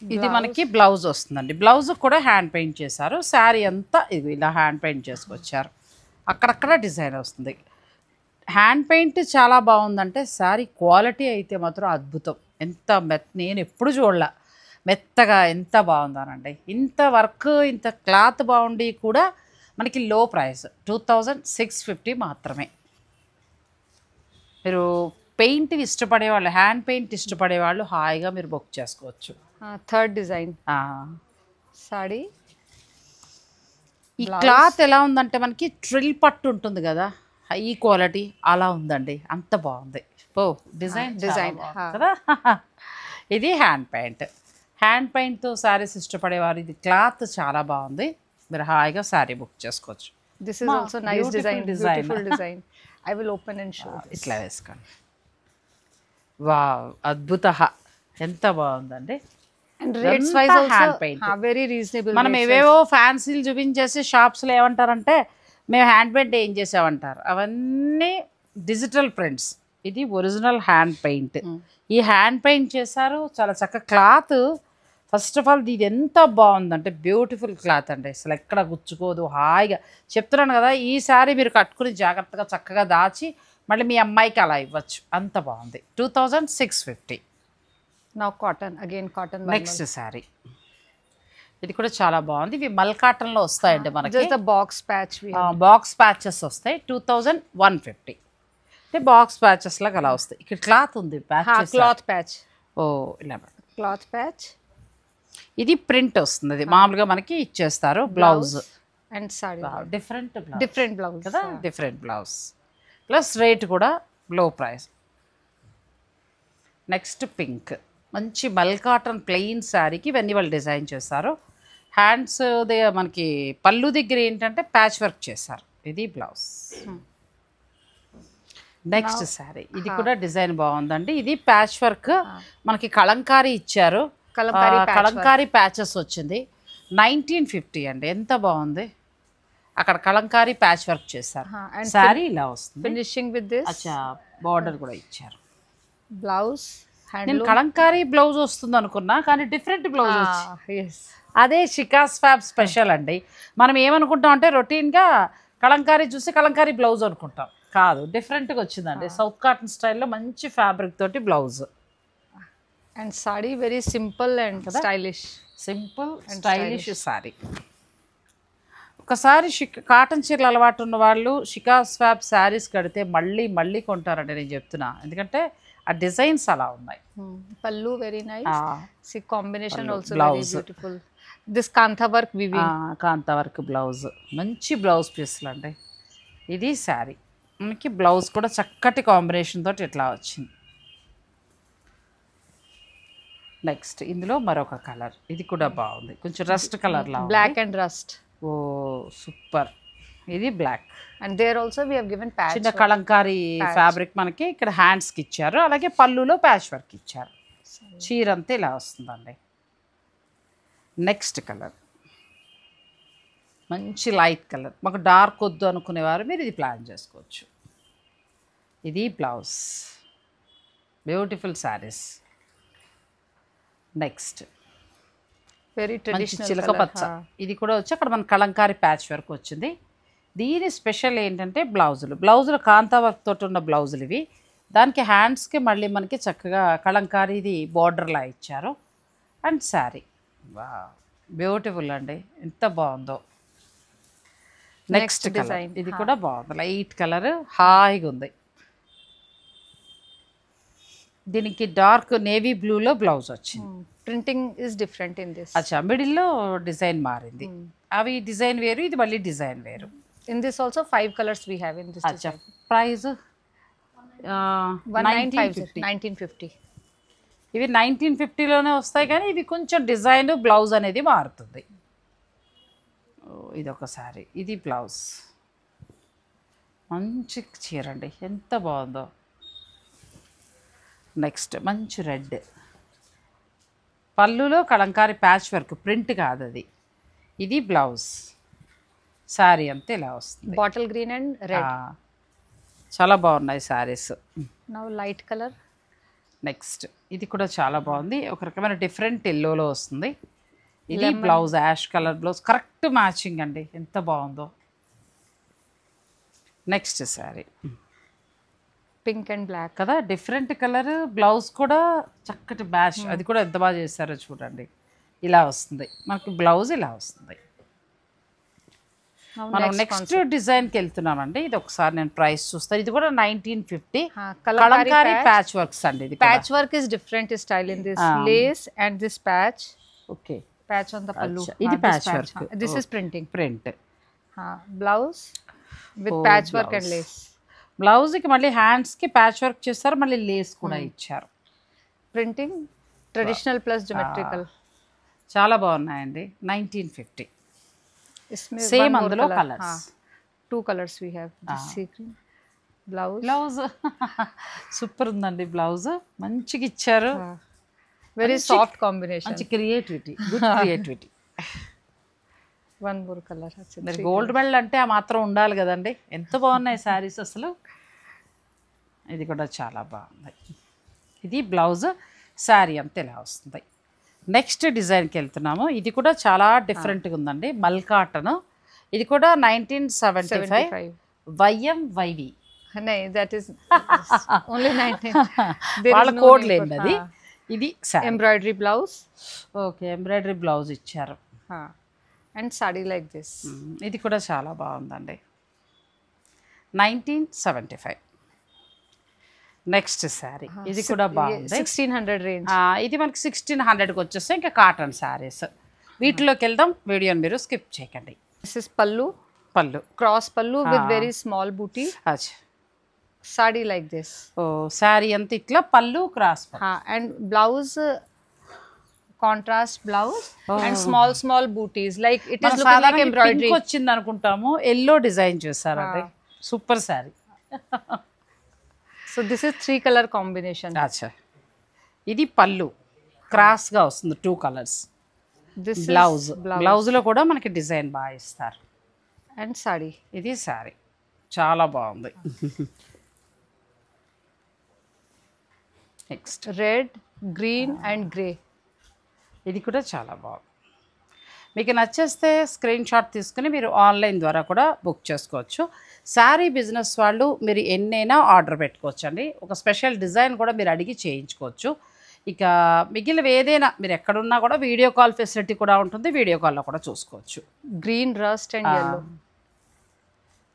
ఇది మనకి బ్లౌజ్ వస్తుందండి. బ్లౌజ్ కూడా హ్యాండ్ పెయింట్ చేశారు. శారీ అంతా ఇది ఇలా హ్యాండ్ పెయింట్ చేసుకొచ్చారు. అక్కడక్కడ డిజైన్ వస్తుంది. హ్యాండ్ పెయింట్ చాలా బాగుందంటే శారీ క్వాలిటీ అయితే మాత్రం అద్భుతం. ఎంత నేను ఎప్పుడు చూడలే మెత్తగా ఎంత బాగుందనండి. ఇంత వర్క్ ఇంత క్లాత్ బాగుండి కూడా మనకి లో ప్రైస్ 2650 మాత్రమే. మీరు పెయింట్ ఇష్టపడే వాళ్ళు, హ్యాండ్ పెయింట్ ఇష్టపడే వాళ్ళు హాయిగా మీరు బుక్ చేసుకోవచ్చు. Third design saree. ఈ క్లాత్ ఎలా ఉందంటే మనకి ట్రిల్ పట్టు ఉంటుంది కదా, హై క్వాలిటీ అలా ఉందండి, అంత బాగుంది. ఓ డిజైన్ కదా. ఇది హ్యాండ్ పెయింట్తో శారీస్ ఇష్టపడేవారు, ఇది క్లాత్ చాలా బాగుంది, మీరు హాయిగా శారీ బుక్ చేసుకోవచ్చు. This is also nice design. Beautiful design. I will open and show. ఇట్లా వేసుకోండి. వావ్, అద్భుత, ఎంత బాగుందండి. And rates wise also hand paint. very reasonable. మనం ఏవేవో ఫ్యాన్సీలు చూపించేసి షాప్స్లో ఏమంటారంటే మేము హ్యాండ్ పెయింట్ ఏం చేసామంటారు, అవన్నీ డిజిటల్ ప్రింట్స్. ఇది ఒరిజినల్ హ్యాండ్ పెయింట్. ఈ హ్యాండ్ పెయింట్ చేశారు, చాలా చక్కగా క్లాత్. ఫస్ట్ ఆఫ్ ఆల్ ఇది ఎంత బాగుందంటే బ్యూటిఫుల్ క్లాత్ అండి, అసలు ఎక్కడ గుచ్చుకోదు, హాయిగా. చెప్తున్నాను కదా, ఈ సారీ మీరు కట్టుకుని జాగ్రత్తగా చక్కగా దాచి మళ్ళీ మీ అమ్మాయికి అలా ఇవ్వచ్చు, అంత బాగుంది. 2650. Now cotton again, cotton. Next sari, ఇది కూడా చాలా బాగుంది. ఇవి మల్ కాటన్లో వస్తాయండి మనకి. Just the box patch we have. Box patches వస్తాయి. 2150. అంటే బాక్స్ ప్యాచెస్ లాగా అలా వస్తాయి. ఇక్కడ క్లాత్ ఉంది, Cloth patch. ఓ ఇలా Cloth patch. ఇది ప్రింట్ వస్తుంది, అది మామూలుగా మనకి ఇచ్చేస్తారు. Blouse and saree. Different blouse కదా, డిఫరెంట్ బ్లౌజ్ ప్లస్ రేట్ కూడా లో ప్రైస్. నెక్స్ట్ పింక్, మంచి మల్ కాటన్ ప్లెయిన్ శారీకి ఇవన్నీ వాళ్ళు డిజైన్ చేస్తారు. హ్యాండ్స్ దగ్గర మనకి పళ్ళు దగ్గర ఏంటంటే ప్యాచ్ వర్క్ చేశారు. ఇది బ్లౌజ్. నెక్స్ట్ శారీ, ఇది కూడా డిజైన్ బాగుందండి. ఇది ప్యాచ్ వర్క్, మనకి కలంకారీ ఇచ్చారు, కలంకారీ ప్యాచెస్ వచ్చింది. 1950 అండి, ఎంత బాగుంది. అక్కడ కలంకారీ ప్యాచ్ వర్క్ చేశారు. శారీ ఇలా వస్తుంది. Finishing with this. అచ్చా, బార్డర్ కూడా ఇచ్చారు. Blouse. నేను కలంకారీ బ్లౌజ్ వస్తుంది అనుకున్నా, కానీ డిఫరెంట్ బ్లౌజ్ వచ్చింది. Yes. అదే షికాస్ ఫ్యాబ్ స్పెషల్ అండి. మనం ఏమనుకుంటాం అంటే రొటీన్గా కలంకారీ చూసి కలంకారీ బ్లౌజ్ అనుకుంటాం, కాదు, డిఫరెంట్గా వచ్చిందండి. సౌత్ కాటన్ స్టైల్లో మంచి ఫ్యాబ్రిక్ తోటి blouse. And saree very simple and stylish. Simple stylish sorry. ఒకసారి కాటన్ చీరలు అలవాటు ఉన్న వాళ్ళు షికాస్ ఫ్యాబ్ శారీస్ కడితే మళ్ళీ మళ్ళీ కొంటారండి, నేను చెప్తున్నా. ఎందుకంటే ఆ డిజైన్స్ అలా ఉన్నాయి. Pallu very nice. See combination also very beautiful. This kantha work weaving. Kantha work blouse, మంచి బ్లౌజ్ పీస్లు అండి. ఇది శారీ, మనకి బ్లౌజ్ కూడా చక్కటి కాంబినేషన్ తోటి ఇట్లా వచ్చింది. నెక్స్ట్ ఇందులో మరొక కలర్, ఇది కూడా బాగుంది, కొంచెం రస్ట్ కలర్ లా, black and rust. Oh super. ఇది black. And there also we have given patch. చిన్న కలంకారీ ఫ్యాబ్రిక్ మనకి ఇక్కడ హ్యాండ్స్కి ఇచ్చారు, అలాగే పళ్ళులో ప్యాచ్ వర్క్ ఇచ్చారు. చీర అంతా ఇలా వస్తుందండి. నెక్స్ట్ కలర్ మంచి లైట్ కలర్, మాకు డార్క్ వద్దు అనుకునేవారు మీరు ఇది ప్లాన్ చేసుకోవచ్చు. ఇది blouse, beautiful saris. Next very మంచి traditional చిలక పచ్చ, ఇది కూడా వచ్చి అక్కడ మన కలంకారీ ప్యాచ్ వర్క్ వచ్చింది. దీని స్పెషల్ ఏంటంటే బ్లౌజులు కాంతా వర్క్ తోటి ఉన్న బ్లౌజులు ఇవి. దానికి హ్యాండ్స్కి మళ్ళీ మనకి చక్కగా కలంకారీ ఇది బార్డర్లా ఇచ్చారు. అండ్ శారీ వా బ్యూటిఫుల్ అండి, ఎంత బాగుందో. నెక్స్ట్ డిజైన్, ఇది కూడా బాగుంది, లైట్ కలర్, హాయిగా ఉంది. దీనికి డార్క్ నేవీ బ్లూలో బ్లౌజ్ వచ్చింది. printing is different in this. అచ్చా, మిడిల్లో డిజైన్ మారింది. అవి డిజైన్ వేరు, ఇది మళ్ళీ డిజైన్ వేరు. In this also 5 colors we have in this. అచ్చా, ప్రైస్ 1950. ఇవి 1950లోనే వస్తాయి, కానీ ఇవి కొంచెం డిజైన్ బ్లౌజ్ అనేది మారుతుంది. ఇది ఒకసారి, ఇది బ్లౌజ్, మంచి చీర అండి, ఎంత బాగుందో. నెక్స్ట్ మంచి రెడ్, పళ్ళులో కలంకారీ ప్యాచ్ వర్క్, ప్రింట్ కాదు అది. ఇది బ్లౌజ్, శారీ అంతా ఇలా వస్తుంది. Bottle green and red. చాలా బాగున్నాయి saris. Now light color. Next ఇది కూడా చాలా బాగుంది, ఒక రకమైన డిఫరెంట్ ఎల్లోలో వస్తుంది. ఇది blouse, ash colour blouse, correct matching అండి, ఎంత బాగుందో. Next sari pink and black కదా, డిఫరెంట్ కలర్, బ్లౌజ్ కూడా చక్కటి మ్యాచ్, అది కూడా ఎంత బాగా చేస్తారో చూడండి. ఇలా వస్తుంది మనకి బ్లౌజ్, ఇలా వస్తుంది. మనం నెక్స్ట్ డిజైన్కి వెళ్తున్నామండి. ఇది ఒకసారి నేను ప్రైస్ చూస్తాను. ఇది కూడా 1950 కలంకారీ కలంకారీ ప్యాచ్ వర్క్స్ అండి. ఇది patch work is different style in this lace and this patch okay on the pallu. ఇది This patch work. this is printing. Print Blouse with patch work and lace. బ్లౌజ్కి మళ్ళీ హ్యాండ్స్కి patch work చేస్తారు, మళ్ళీ Lay's కూడా ఇచ్చారు. Printing traditional plus geometrical. చాలా బాగున్నాయండి. 1950 इसमें సేమ్ one more అందులో color. Colours. 2 colors we have. This sea green. Blouse. Blouse super ఉందండి. బ్లౌజ్ మంచిగా ఇచ్చారు. Very soft combination. మంచి creativity, good creativity. One more color. మరి గోల్డ్ మెడల్ అంటే ఆ మాత్రం ఉండాలి కదండి. ఎంత బాగున్నాయి శారీస్ అసలు. ఇది కూడా చాలా బాగుంది. ఇది బ్లౌజ్, శారీ అంతా ఇలా వస్తుంది. నెక్స్ట్ డిజైన్కి వెళ్తున్నాము. ఇది కూడా చాలా డిఫరెంట్గా ఉందండి. మల్కాటన్. ఇది కూడా 1975 YMYV. No, that is only 19. వాళ్ళ కోడ్ లేదు అది. ఇది Embroidery blouse. Okay, embroidery blouse ఇచ్చారు. And sari like this. ఇది కూడా చాలా బాగుందండి. 1975 నెక్స్ట్ శారీ. ఇది కూడా బాగుంది. 1600 range. ఇది మనకి 1600కి వచ్చేస్తే ఇంకా కాటన్ శారీస్. వీటిలోకి వెళ్దాం. వీడియోని మీరు స్కిప్ చేయకండి. This is pallu. పళ్ళు. Cross pallu with very small booty. అచ్చా. Sari like this. ఓ శారీ అంతా ఇట్లా పళ్ళు cross. And blouse contrast blouse and small booties like it is looking like embroidery. వచ్చింది అనుకుంటాము. ఎల్లో డిజైన్ చేశారండి. Super sari. So this is 3 color combination. అచ్చా. ఇది పళ్ళు క్రాస్గా వస్తుంది, 2 colours. This blouse. is blouse బ్లౌజ్లో కూడా మనకి డిజైన్ బాగా ఇస్తారు. and sari. ఇది శారీ చాలా బాగుంది. Next Red, green and grey. ఇది కూడా చాలా బాగుంది. మీకు నచ్చేస్తే స్క్రీన్ షాట్ తీసుకుని మీరు ఆన్లైన్ ద్వారా కూడా బుక్ చేసుకోవచ్చు. శారీ బిజినెస్ వాళ్ళు మీరు ఎన్నైనా ఆర్డర్ పెట్టుకోవచ్చు అండి. ఒక స్పెషల్ డిజైన్ కూడా మీరు అడిగి చేయించుకోవచ్చు. ఇక మిగిలిన ఏదైనా మీరు ఎక్కడున్నా కూడా వీడియో కాల్ ఫెసిలిటీ కూడా ఉంటుంది. వీడియో కాల్లో కూడా చూసుకోవచ్చు. Green, rust and yellow.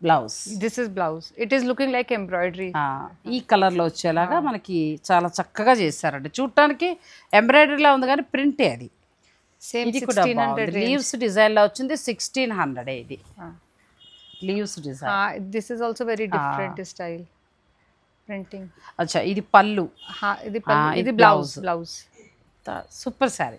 Blouse. This is blouse. It is looking like embroidery. ఈ కలర్లో వచ్చేలాగా మనకి చాలా చక్కగా చేశారండి. చూడటానికి ఎంబ్రాయిడరీలా ఉంది కానీ ప్రింటే అది. Same ఇది కూడా 1600 range. లీవ్స్ డిజైన్లో వచ్చింది. 1600 ఇది leaves design. This is also very different style. Printing. అచ్చా. ఇది పళ్ళు. ఇది pallu. ఇది blouse. సూపర్ శారీ.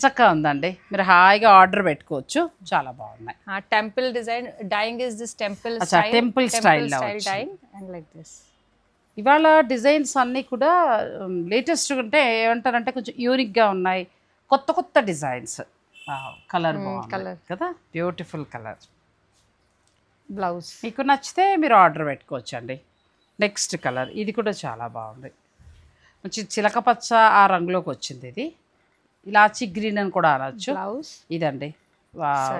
చక్కగా ఉందండి. మీరు హాయిగా ఆర్డర్ పెట్టుకోవచ్చు. చాలా బాగున్నాయి. Temple design. Dyeing is this temple అచ్చా, style. temple style లో dyeing and like this. ఇవాళ డిజైన్స్ అన్నీ కూడా లేటెస్ట్ అంటే ఏమంటారంటే కొంచెం యూనిక్గా ఉన్నాయి. కొత్త డిజైన్స్. కలర్ బాగుంది కదా, బ్యూటిఫుల్ కలర్. Blouse. మీకు నచ్చితే మీరు ఆర్డర్ పెట్టుకోవచ్చు అండి. Next colour. ఇది కూడా చాలా బాగుంది. మంచి చిలక పచ్చ ఆ రంగులోకి వచ్చింది. ఇది ఇలాచి గ్రీన్ అని కూడా అనొచ్చు. Blouse. ఇదండి.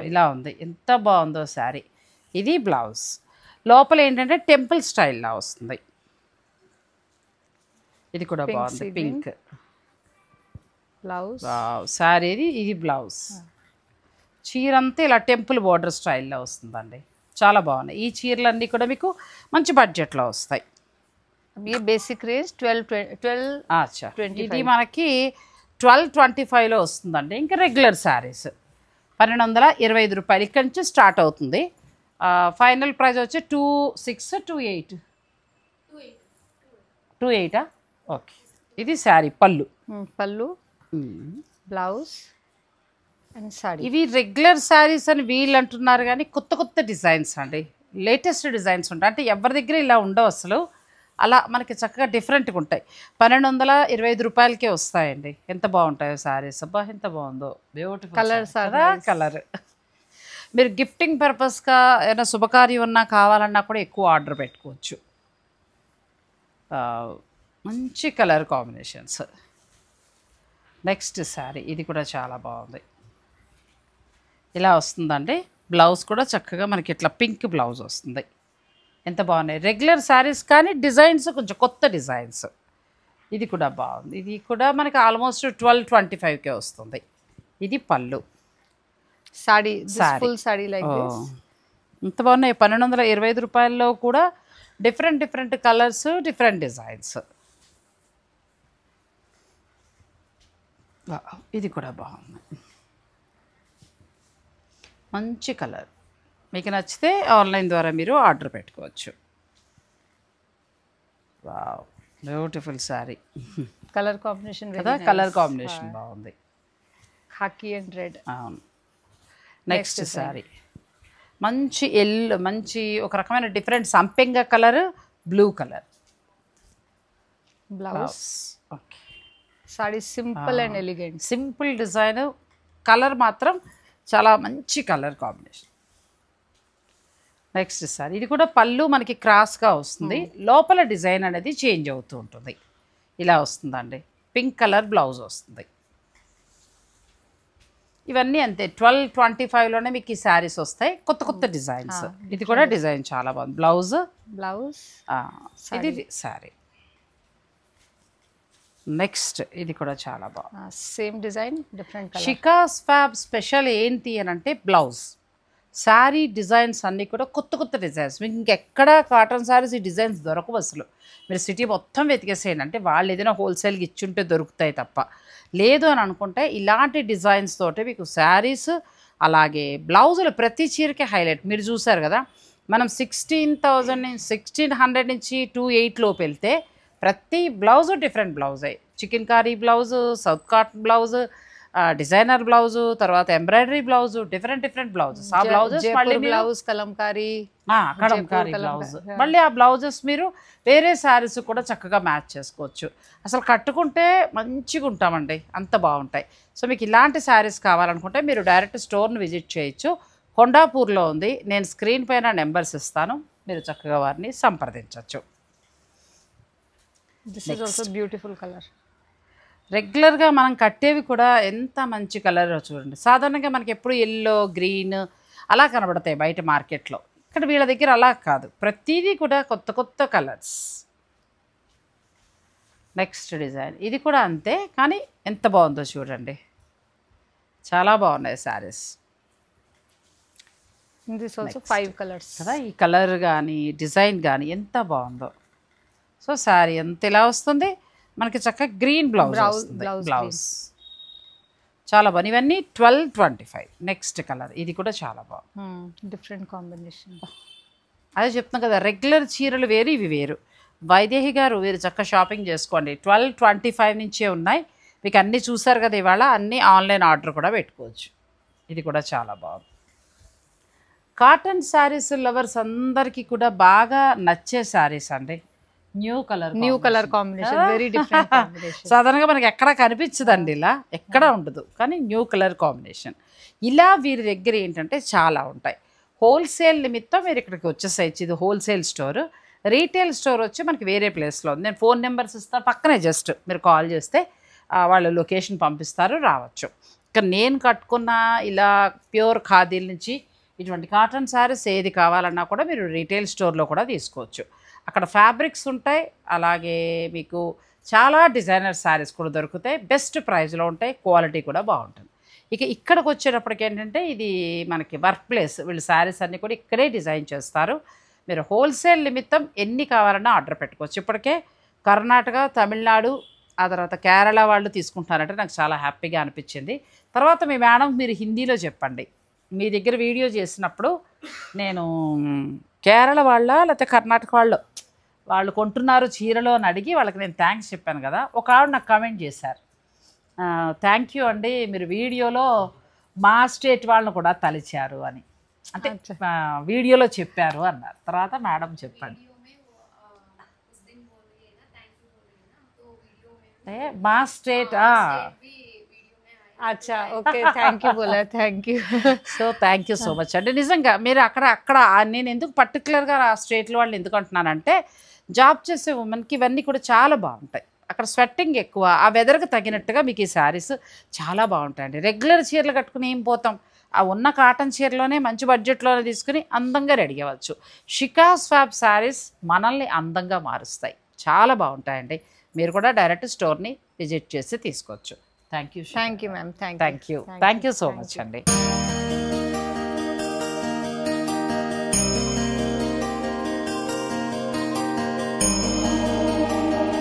ఇలా ఉంది. ఎంత బాగుందో శారీ. ఇది బ్లౌజ్. లోపల ఏంటంటే టెంపుల్ స్టైల్లా వస్తుంది. ఇది కూడా బాగుంది. Pink Blouse. శారీ. ఇది బ్లౌజ్. చీర అంతా ఇలా టెంపుల్ బోర్డర్ స్టైల్లో వస్తుందండి. చాలా బాగున్నాయి. ఈ చీరలన్నీ కూడా మీకు మంచి బడ్జెట్లో వస్తాయి. ये बेसिक रेंज 12 అచ్చా. ఇది మనకి 1225లో వస్తుందండి. ఇంకా రెగ్యులర్ శారీస్ 1225 రూపాయలు ఇక్కడి నుంచి స్టార్ట్ అవుతుంది. ఫైనల్ ప్రైస్ వచ్చి 2628. 28 ఓకే. ఇది శారీ పళ్ళు. pallu. Blouse and sari. ఇవి రెగ్యులర్ శారీస్ అని వీళ్ళు అంటున్నారు కానీ కొత్త డిజైన్స్ అండి. లేటెస్ట్ డిజైన్స్ ఉంటాయి. అంటే ఎవరి దగ్గర ఇలా ఉండవు అసలు. అలా మనకి చక్కగా డిఫరెంట్గా ఉంటాయి. 1225 రూపాయలకే వస్తాయండి. ఎంత బాగుంటాయో శారీస్. అబ్బా ఎంత బాగుందో. Beautiful colours colour. మీరు గిఫ్టింగ్ పర్పస్గా ఏదైనా శుభకార్యం ఉన్నా కావాలన్నా కూడా ఎక్కువ ఆర్డర్ పెట్టుకోవచ్చు. మంచి కలర్ కాంబినేషన్స్. నెక్స్ట్ శారీ. ఇది కూడా చాలా బాగుంది. ఇలా వస్తుందండి. బ్లౌజ్ కూడా చక్కగా మనకి ఇట్లా పింక్ బ్లౌజ్ వస్తుంది. ఎంత బాగున్నాయి. రెగ్యులర్ శారీస్ కానీ డిజైన్స్ కొంచెం కొత్త డిజైన్స్. ఇది కూడా బాగుంది. ఇది కూడా మనకి ఆల్మోస్ట్ 1225కే వస్తుంది. ఇది పళ్ళు. Saree, Saree. Full saree like this. ఇంత బాగున్నాయి. 1225 రూపాయల్లో కూడా different different colours, different designs. ఇది కూడా బాగుంది, మంచి కలర్. మీకు నచ్చితే ఆన్లైన్ ద్వారా మీరు ఆర్డర్ పెట్టుకోవచ్చు. Wow, beautiful sari colour combination కదా, కలర్ కాంబినేషన్ బాగుంది. ఖాకీ అండ్ రెడ్. అవును. నెక్స్ట్ శారీ మంచి ఎల్లో, మంచి ఒక రకమైన డిఫరెంట్ సంపెంగ colour, blue colour blouse. Okay, saree simple and elegant. Simple design, colour మాత్రం చాలా మంచి కలర్ కాంబినేషన్. నెక్స్ట్ సారీ ఇది కూడా పళ్ళు మనకి క్రాస్గా వస్తుంది, లోపల డిజైన్ అనేది చేంజ్ అవుతూ ఉంటుంది. ఇలా వస్తుందండి, పింక్ కలర్ బ్లౌజ్ వస్తుంది. ఇవన్నీ అంతే 1225లోనే మీకు ఈ శారీస్ వస్తాయి, కొత్త కొత్త డిజైన్స్. ఇది కూడా డిజైన్ చాలా బాగుంది. బ్లౌజ్, ఇది శారీ. నెక్స్ట్ ఇది కూడా చాలా బాగుంది, same design different colour. Shikas fab special ఏంటి అని అంటే బ్లౌజ్. శారీ డిజైన్స్ అన్నీ కూడా కొత్త కొత్త డిజైన్స్. మీకు ఇంకెక్కడ కాటన్ శారీస్ ఈ డిజైన్స్ దొరకవు అసలు. మీరు సిటీ మొత్తం వెతికేసేయండి, అంటే వాళ్ళు ఏదైనా హోల్సేల్కి ఇచ్చుంటే దొరుకుతాయి తప్ప. లేదు అని అనుకుంటే ఇలాంటి డిజైన్స్ తోటి మీకు శారీస్, అలాగే బ్లౌజులు ప్రతి చీరకే హైలైట్. మీరు చూసారు కదా, మనం 1600 నుంచి 28 లోపు వెళ్తే ప్రతి blouse different blouse. Chikankari blouse, south cotton blouse, designer blouse, తర్వాత embroidery blouse, different different blouses. ఆ బ్లౌజెస్ మళ్ళీ బ్లౌజ్, కలంకారీ, కలంకారీ బ్లౌజ్. మళ్ళీ ఆ బ్లౌజెస్ మీరు వేరే శారీస్ కూడా చక్కగా మ్యాచ్ చేసుకోవచ్చు. అసలు కట్టుకుంటే మంచిగా ఉంటామండి, అంత బాగుంటాయి. సో మీకు ఇలాంటి శారీస్ కావాలనుకుంటే మీరు డైరెక్ట్ స్టోర్ని విజిట్ చేయొచ్చు. కొండాపూర్లో ఉంది. నేను స్క్రీన్ పైన నెంబర్స్ ఇస్తాను, మీరు చక్కగా వారిని సంప్రదించవచ్చు. This is also beautiful colour. రెగ్యులర్గా మనం కట్టేవి కూడా ఎంత మంచి కలర్ చూడండి. సాధారణంగా మనకి ఎప్పుడు ఎల్లో, గ్రీన్ అలా కనబడతాయి బయట మార్కెట్లో. ఇక్కడ వీళ్ళ దగ్గర అలా కాదు, ప్రతిదీ కూడా కొత్త కొత్త కలర్స్. నెక్స్ట్ డిజైన్ ఇది కూడా అంతే, కానీ ఎంత బాగుందో చూడండి, చాలా బాగున్నాయి శారీస్. దిస్ ఆల్సో 5 కలర్స్ కదా. ఈ కలర్ కానీ డిజైన్ కానీ ఎంత బాగుందో. సో శారీ అంత ఇలా వస్తుంది మనకి, చక్కగా గ్రీన్ బ్లౌజ్ వస్తుంది. బ్లౌజ్ చాలా బాగుంది. ఇవన్నీ 1225. నెక్స్ట్ కలర్ ఇది కూడా చాలా బాగుంది, డిఫరెంట్ కాంబినేషన్. అదే చెప్తున్నాం కదా, రెగ్యులర్ చీరలు వేరు, ఇవి వేరు. వైదేహి గారు మీరు చక్కగా షాపింగ్ చేసుకోండి. 1225 నుంచే ఉన్నాయి మీకు. అన్నీ చూసారు కదా ఇవాళ, అన్నీ ఆన్లైన్ ఆర్డర్ కూడా పెట్టుకోవచ్చు. ఇది కూడా చాలా బాగుంది. కాటన్ శారీస్ లవర్స్ అందరికీ కూడా బాగా నచ్చే శారీస్ అండి. New colour combination, very different combination. సాధారణంగా మనకి ఎక్కడ కనిపించదండి, ఇలా ఎక్కడ ఉండదు, కానీ న్యూ కలర్ కాంబినేషన్. ఇలా వీరి దగ్గర ఏంటంటే చాలా ఉంటాయి. హోల్సేల్ నిమిత్తం మీరు ఇక్కడికి వచ్చేసేయచ్చు. ఇది హోల్సేల్ స్టోర్. రీటైల్ స్టోర్ వచ్చి మనకి వేరే ప్లేస్లో ఉంది. నేను ఫోన్ నెంబర్స్ ఇస్తాను, పక్కనే జస్ట్ మీరు కాల్ చేస్తే వాళ్ళు లొకేషన్ పంపిస్తారు, రావచ్చు. ఇక్కడ నేను కట్టుకున్న ఇలా ప్యూర్ ఖాదీల నుంచి ఇటువంటి కాటన్ శారీస్ ఏది కావాలన్నా కూడా మీరు రీటైల్ స్టోర్లో కూడా తీసుకోవచ్చు. అక్కడ ఫ్యాబ్రిక్స్ ఉంటాయి, అలాగే మీకు చాలా డిజైనర్ శారీస్ కూడా దొరుకుతాయి. బెస్ట్ ప్రైస్లో ఉంటాయి, క్వాలిటీ కూడా బాగుంటుంది. ఇక ఇక్కడికి వచ్చేటప్పటికి ఏంటంటే ఇది మనకి వర్క్ ప్లేస్. వీళ్ళు శారీస్ అన్నీ కూడా ఇక్కడే డిజైన్ చేస్తారు. మీరు హోల్సేల్ నిమిత్తం ఎన్ని కావాలన్నా ఆర్డర్ పెట్టుకోవచ్చు. ఇప్పటికే కర్ణాటక, తమిళనాడు, ఆ తర్వాత కేరళ వాళ్ళు తీసుకుంటారంటే నాకు చాలా హ్యాపీగా అనిపించింది. తర్వాత మీ మేడం మీరు హిందీలో చెప్పండి, మీ దగ్గర వీడియో చేసినప్పుడు నేను కేరళ వాళ్ళ లేకపోతే కర్ణాటక వాళ్ళు కొంటున్నారు చీరలో అని అడిగి వాళ్ళకి నేను థ్యాంక్స్ చెప్పాను కదా. ఒక ఆవిడ నాకు కామెంట్ చేశారు, థ్యాంక్ యూ అండి, మీరు వీడియోలో మా స్టేట్ వాళ్ళని కూడా తలిచారు అని, అంటే వీడియోలో చెప్పారు అన్నారు. తర్వాత మేడం చెప్పండి, మా స్టేట్ అచ్చా, ఓకే, థ్యాంక్ యూ బోలా, thank you. So thank you so much అండి. నిజంగా మీరు అక్కడ నేను ఎందుకు పర్టికులర్గా ఆ స్టేట్లో వాళ్ళు ఎందుకు అంటున్నానంటే, జాబ్ చేసే ఉమెన్కి ఇవన్నీ కూడా చాలా బాగుంటాయి. అక్కడ స్వెట్టింగ్ ఎక్కువ, ఆ వెదర్కి తగినట్టుగా మీకు ఈ శారీస్ చాలా బాగుంటాయండి. రెగ్యులర్ చీరలు కట్టుకుని ఏం పోతాం, ఆ ఉన్న కాటన్ చీరలోనే మంచి బడ్జెట్లోనే తీసుకుని అందంగా రెడీ అవ్వచ్చు. షికాస్ ఫ్యాబ్ శారీస్ మనల్ని అందంగా మారుస్తాయి, చాలా బాగుంటాయండి. మీరు కూడా డైరెక్ట్ స్టోర్ని విజిట్ చేసి తీసుకోవచ్చు. Thank you ma'am, thank you so much అండి.